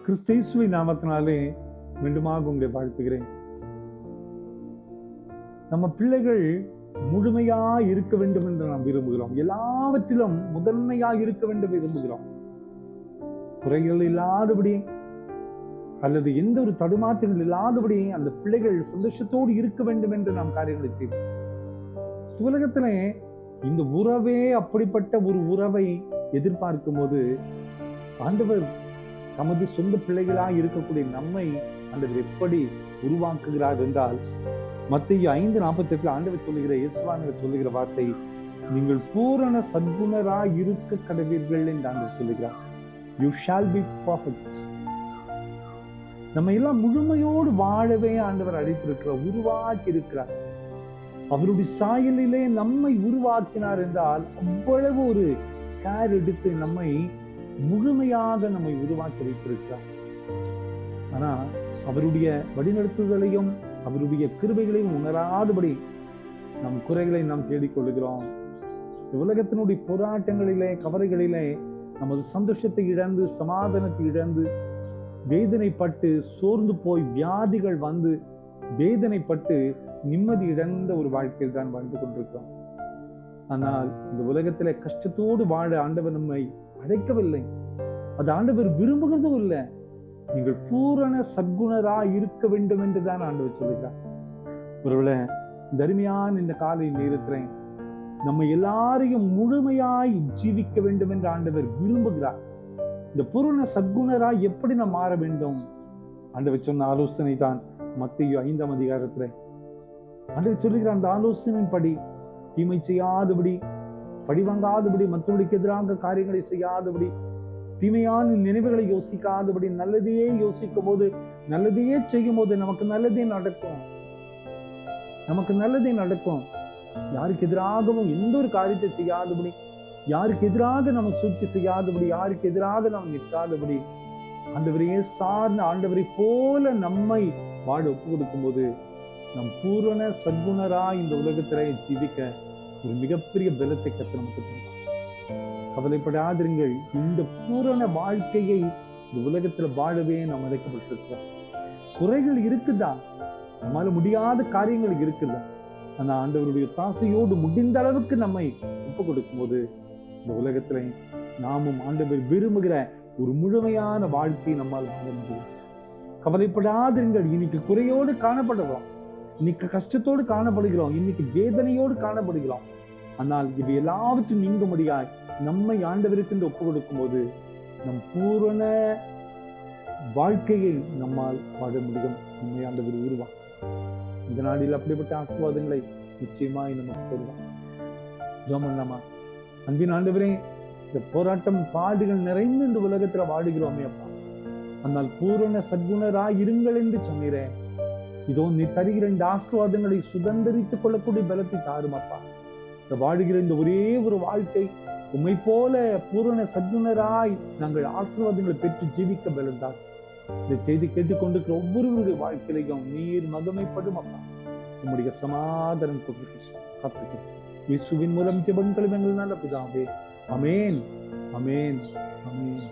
கிறிஸ்தேசுவின் நாமத்தினாலே மீண்டுமாக உங்களை வாழ்த்துகிறேன். நம்ம பிள்ளைகள் முழுமையா இருக்க வேண்டும் என்று நாம் விரும்புகிறோம். எல்லாவற்றிலும் முதன்மையா இருக்க வேண்டும் விரும்புகிறோம். குறைகள் இல்லாதபடி அல்லது எந்த ஒரு தடுமாற்றங்கள் இல்லாதபடி அந்த பிள்ளைகள் சந்தோஷத்தோடு இருக்க வேண்டும் என்று நாம் காரியங்களை செய்வோம். உலகத்திலே இந்த உறவே அப்படிப்பட்ட ஒரு உறவை எதிர்பார்க்கும் போது ஆண்டவர் தமது சொந்த பிள்ளைகளாக இருக்கக்கூடிய நம்மை ஆண்டவர் எப்படி உருவாக்குகிறார் என்றால், மத்தேயு 5:48 ஆண்டவர் சொல்லுகிற, இயேசுவானவர் சொல்லுகிற வார்த்தை, நீங்கள் பூரண சத்குணராய் இருக்க கடவீர்கள் என்று ஆண்டவர் சொல்லுகிறார். You shall be perfect. நம்ம எல்லாம் முழுமையோடு வாழவே ஆண்டவர் அழைத்திருக்கிறார், உருவாக்கி இருக்கிறார். அவருடைய சாயலிலே நம்மை உருவாக்கினார் என்றால் அவ்வளவு ஒரு கேர் எடுத்து நம்மை முழுமையாக நம்மை உருவாக்கி வைத்திருக்கிறார். ஆனா அவருடைய வழிநடத்துதலையும் அவருடைய கிருபைகளையும் உணராதபடி நம் குறைகளை நாம் தேடிக்கொள்கிறோம். உலகத்தினுடைய போராட்டங்களிலே கவலைகளிலே நமது சந்தோஷத்தை இழந்து, சமாதானத்தை இழந்து, வேதனைப்பட்டு சோர்ந்து போய் வியாதிகள் வந்து வேதனைப்பட்டு நிம்மதி இழந்த ஒரு வாழ்க்கையில் தான் வாழ்ந்து கொண்டிருக்கிறோம். ஆனால் இந்த உலகத்திலே கஷ்டத்தோடு வாழ ஆண்டவர் நம்மை அழைக்கவில்லை. அது ஆண்டவர் விரும்புகிறதும் இல்லை. நீங்கள் பூரண சத்குணரா இருக்க வேண்டும் என்றுதான் ஆண்டவர் சொல்லுகிறார். ஒருவேளை தர்மியான இந்த காலை நேரத்தில் நம்ம எல்லாரையும் முழுமையாய் ஜீவிக்க வேண்டும் என்று ஆண்டவர் விரும்புகிறார். இந்த பூரண சத்குணரா எப்படி நாம் மாற வேண்டும்? ஆண்டவர் சொன்ன ஆலோசனை தான் மத்தேயு 5:அதிகாரத்துல ஆண்டவர் சொல்லுகிறார். அந்த ஆலோசனையின்படி தீமை செய்யாதபடி, பழிவாங்காதபடி, மற்றவர்களுக்கு எதிராக காரியங்களை செய்யாதபடி, தீமையான நினைவுகளை யோசிக்காதபடி, நல்லதையே யோசிக்கும் போது, நல்லதையே செய்யும் போது நமக்கு நல்லதே நடக்கும். நமக்கு நல்லதே நடக்கும். யாருக்கு எதிராகவும் எந்த ஒரு காரியத்தை செய்யாதபடி, யாருக்கு எதிராக நம்ம சூழ்ச்சி செய்யாதபடி, யாருக்கு எதிராக நாம் நிற்காதபடி, ஆண்டவரையே சார்ந்த ஆண்டவரை போல நம்மை வாழ ஒப்பு கொடுக்கும் போது நம் பூரண சத்குணரா இந்த உலகத்திலே ஜீவிக்க ஒரு மிகப்பெரிய பலத்தை கர்த்தர் நமக்கு தருவார். கவலைப்படாதிருங்கள். இந்த பூரண வாழ்க்கையை இந்த உலகத்துல வாழவே நாம் அழைக்கப்பட்டிருக்கிறோம். குறைகள் இருக்குதா, நம்மால முடியாத காரியங்கள் இருக்குதா, அந்த ஆண்டவருடைய தாசையோடு முடிந்த அளவுக்கு நம்மை ஒப்பு கொடுக்கும் போது இந்த உலகத்துல நாமும் ஆண்டவர் விரும்புகிற ஒரு முழுமையான வாழ்க்கையை நம்மால் சொல்ல முடியும். கவலைப்படாதிருங்கள். இன்னைக்கு குறையோடு காணப்படுகிறோம், இன்னைக்கு கஷ்டத்தோடு காணப்படுகிறோம், இன்னைக்கு வேதனையோடு காணப்படுகிறோம். ஆனால் இவை எல்லாவற்றும் நீங்க முடியாது நம்மை ஆண்டவருக்கு ஒப்பு கொடுக்கும் போது நம் பூரண வாழ்க்கையை நம்மால் வாழ முடியும். நம்மை ஆண்டவர் உருவாக்கும். இந்த நாளில் அப்படிப்பட்ட ஆசீர்வாதங்களை நிச்சயமாய் நமக்கு தருவார். ஜெபம் பண்ணலாமா? அன்பின் ஆண்டவரே, இந்த போராட்டம் பாடுகள் நிறைந்து இந்த உலகத்துல வாடுகிறோமே அப்பா, ஆனால் பூரண சத்குணராய் இருங்கள் என்று சொன்னீரேன். இதோ நீ தருகிற இந்த ஆசீர்வாதங்களை சுதந்திரித்துக் கொள்ளக்கூடிய பலத்தை தாரும் அப்பா. இந்த வாழுகிற இந்த ஒரே ஒரு வாழ்க்கை உம்மை போல பூரண சத்குணராய் நாங்கள் ஆசீர்வாதங்களை பெற்று ஜீவிக்க பலந்தார். இந்த செய்தி கேட்டுக்கொண்டிருக்கிற ஒவ்வொருவருடைய வாழ்க்கையிலையும் நீர் மகிமைப்படும் அப்பா. உம்முடைய சமாதானம் கொடுத்து இயேசுவின் மூலம் ஜெபங்களும் எங்கள் நல்ல பிதாவே. ஆமென், ஆமென், ஆமென்.